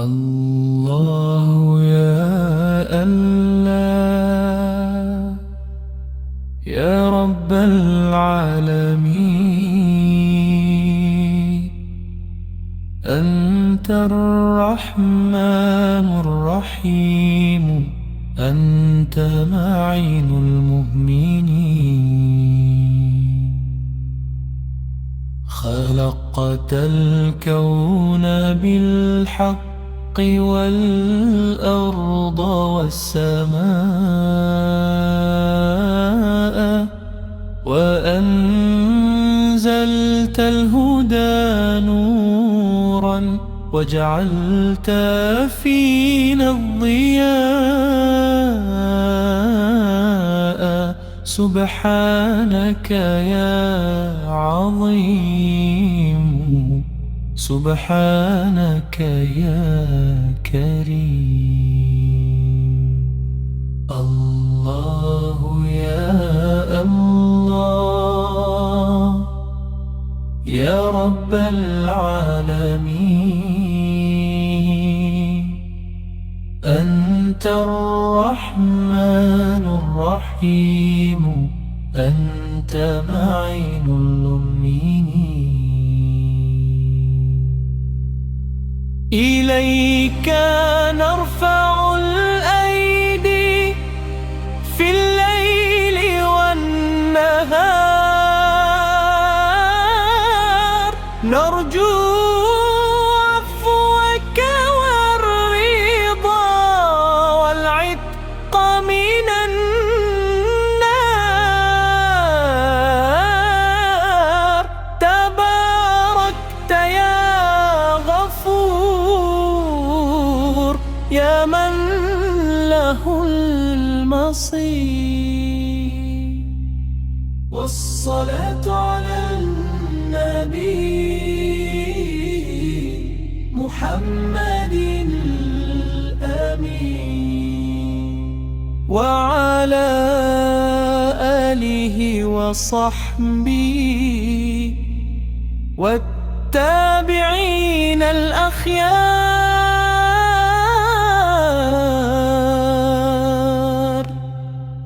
الله يا الله يا رب العالمين، أنت الرحمن الرحيم، أنت معين المؤمنين. خلقت الكون بالحق والأرض والسماء، وأنزلت الهدى نورا، وجعلت فينا الضياء. سبحانك يا عظيم، سبحانك يا كريم. الله يا الله يا رب العالمين، أنت الرحمن الرحيم، أنت معين المؤمنين. إليك نرفع الأيدي في الليل والنهار، نرجو عفوك والرضا والعتق من النار. تباركت يا غفور، يا من له المصير. والصلاة على النبي محمد الأمين، وعلى آله وصحبه والتابعين الأخيار.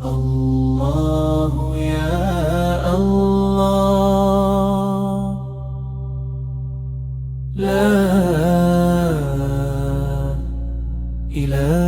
الله يا الله، لا إله